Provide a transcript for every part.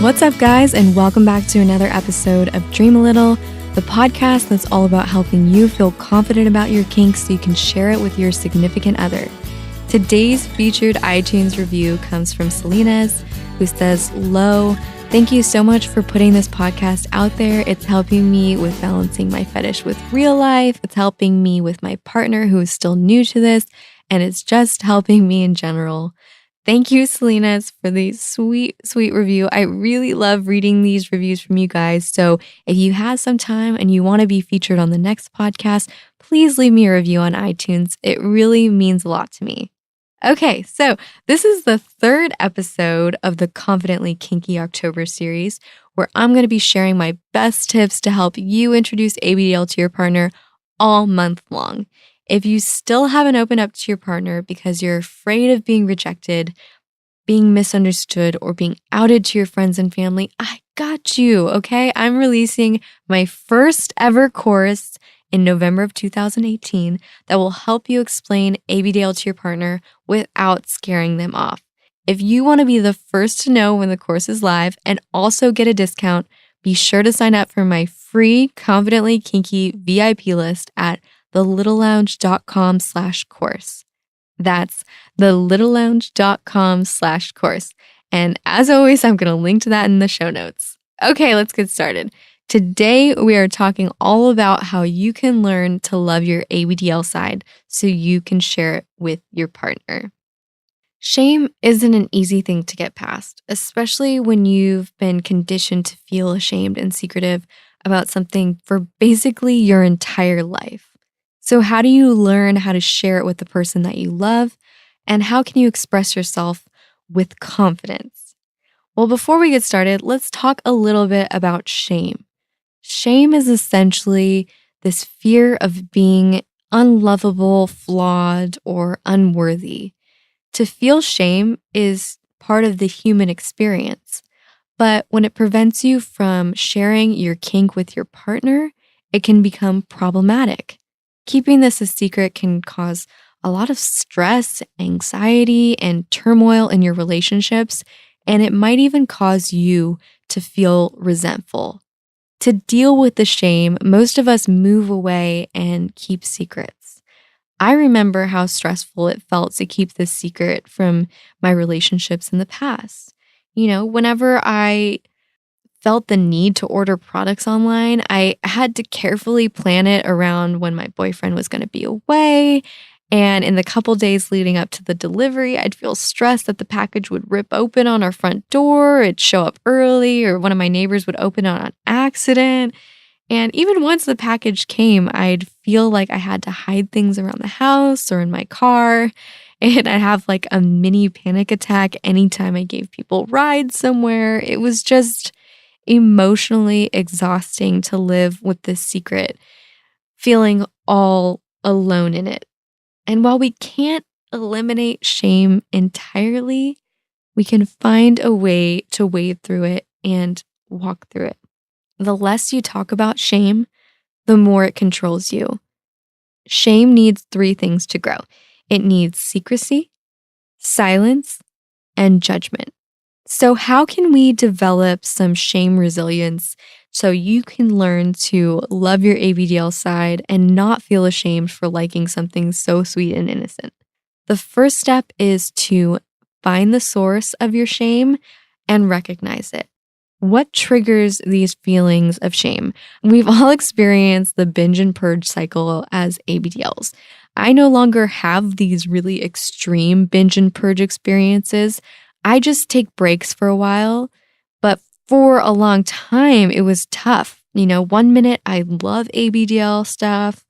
What's up, guys, and welcome back to another episode of Dream a Little, the podcast that's all about helping you feel confident about your kinks so you can share it with your significant other. Today's featured iTunes review comes from Selena's, who says, "Lo, thank you so much for putting this podcast out there. It's helping me with balancing my fetish with real life. It's helping me with my partner who is still new to this, and it's just helping me in general." Thank you, Selena's, for the sweet, sweet review. I really love reading these reviews from you guys. So if you have some time and you want to be featured on the next podcast, please leave me a review on iTunes. It really means a lot to me. Okay, so this is the third episode of the Confidently Kinky October series, where I'm going to be sharing my best tips to help you introduce ABDL to your partner all month long. If you still haven't opened up to your partner because you're afraid of being rejected, being misunderstood, or being outed to your friends and family, I got you, okay? I'm releasing my first ever course in November of 2018 that will help you explain ABDL to your partner without scaring them off. If you want to be the first to know when the course is live and also get a discount, be sure to sign up for my free Confidently Kinky VIP list at thelittlelounge.com/course. That's thelittlelounge.com/course. And as always, I'm going to link to that in the show notes. Okay, let's get started. Today, we are talking all about how you can learn to love your ABDL side so you can share it with your partner. Shame isn't an easy thing to get past, especially when you've been conditioned to feel ashamed and secretive about something for basically your entire life. So how do you learn how to share it with the person that you love? And how can you express yourself with confidence? Well, before we get started, let's talk a little bit about shame. Shame is essentially this fear of being unlovable, flawed, or unworthy. To feel shame is part of the human experience, but when it prevents you from sharing your kink with your partner, it can become problematic. Keeping this a secret can cause a lot of stress, anxiety, and turmoil in your relationships, and it might even cause you to feel resentful. To deal with the shame, most of us move away and keep secrets. I remember how stressful it felt to keep this secret from my relationships in the past. Whenever I felt the need to order products online, I had to carefully plan it around when my boyfriend was going to be away. And in the couple days leading up to the delivery, I'd feel stressed that the package would rip open on our front door, it'd show up early, or one of my neighbors would open it on accident. And even once the package came, I'd feel like I had to hide things around the house or in my car. And I'd have like a mini panic attack anytime I gave people rides somewhere. It was just emotionally exhausting to live with this secret, feeling all alone in it. And while we can't eliminate shame entirely, we can find a way to wade through it and walk through it. The less you talk about shame, the more it controls you. Shame needs 3 things to grow. It needs secrecy, silence, and judgment. So how can we develop some shame resilience so you can learn to love your ABDL side and not feel ashamed for liking something so sweet and innocent? The first step is to find the source of your shame and recognize it. What triggers these feelings of shame? We've all experienced the binge and purge cycle as ABDLs. I no longer have these really extreme binge and purge experiences. I just take breaks for a while, but for a long time, it was tough. 1 minute I love ABDL stuff,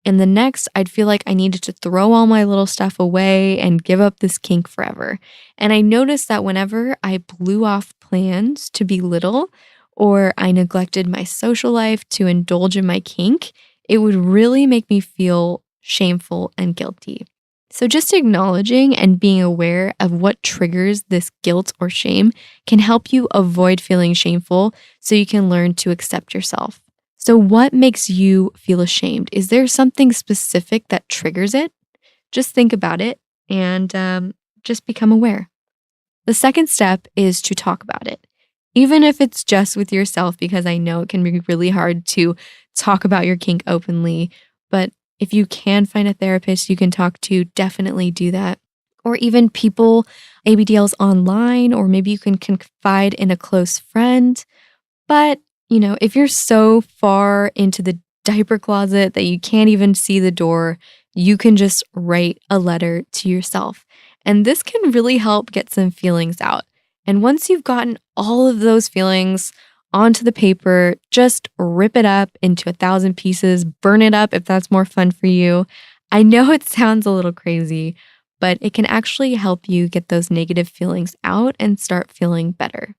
and the next I'd feel like I needed to throw all my little stuff away and give up this kink forever. And I noticed that whenever I blew off plans to be little, or I neglected my social life to indulge in my kink, it would really make me feel shameful and guilty. So just acknowledging and being aware of what triggers this guilt or shame can help you avoid feeling shameful so you can learn to accept yourself. So what makes you feel ashamed? Is there something specific that triggers it? Just think about it and just become aware. The second step is to talk about it. even if it's just with yourself, because I know it can be really hard to talk about your kink openly. But if you can find a therapist you can talk to, definitely do that. Or even people, ABDLs online, or maybe you can confide in a close friend. But, if you're so far into the diaper closet that you can't even see the door, you can just write a letter to yourself. And this can really help get some feelings out. And once you've gotten all of those feelings onto the paper, just rip it up into 1,000 pieces, burn it up if that's more fun for you. I know it sounds a little crazy, but it can actually help you get those negative feelings out and start feeling better.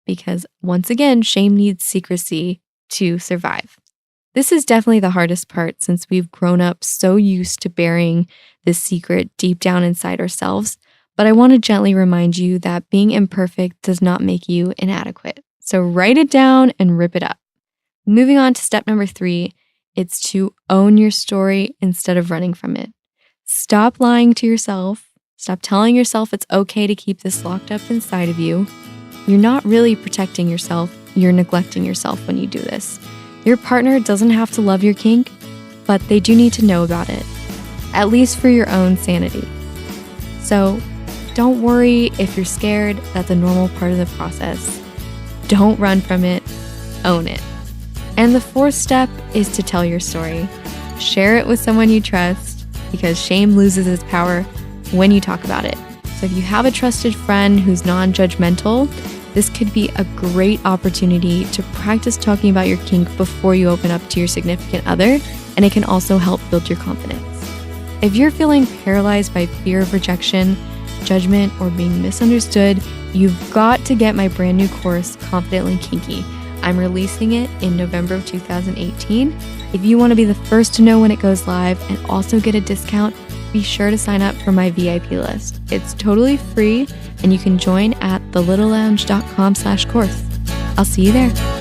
Because once again, shame needs secrecy to survive. This is definitely the hardest part since we've grown up so used to burying this secret deep down inside ourselves. But I want to gently remind you that being imperfect does not make you inadequate. So write it down and rip it up. Moving on to step number 3, it's to own your story instead of running from it. Stop lying to yourself. Stop telling yourself it's okay to keep this locked up inside of you. You're not really protecting yourself. You're neglecting yourself when you do this. Your partner doesn't have to love your kink, but they do need to know about it, at least for your own sanity. So don't worry if you're scared. That's a normal part of the process. Don't run from it. Own it. And the 4th step is to tell your story. Share it with someone you trust, because shame loses its power when you talk about it. So if you have a trusted friend who's non-judgmental, this could be a great opportunity to practice talking about your kink before you open up to your significant other, and it can also help build your confidence. If you're feeling paralyzed by fear of rejection, judgment, or being misunderstood, you've got to get my brand new course, Confidently Kinky. I'm releasing it in November of 2018. If you want to be the first to know when it goes live and also get a discount, be sure to sign up for my VIP list. It's totally free, and you can join at thelittlelounge.com/course. I'll see you there.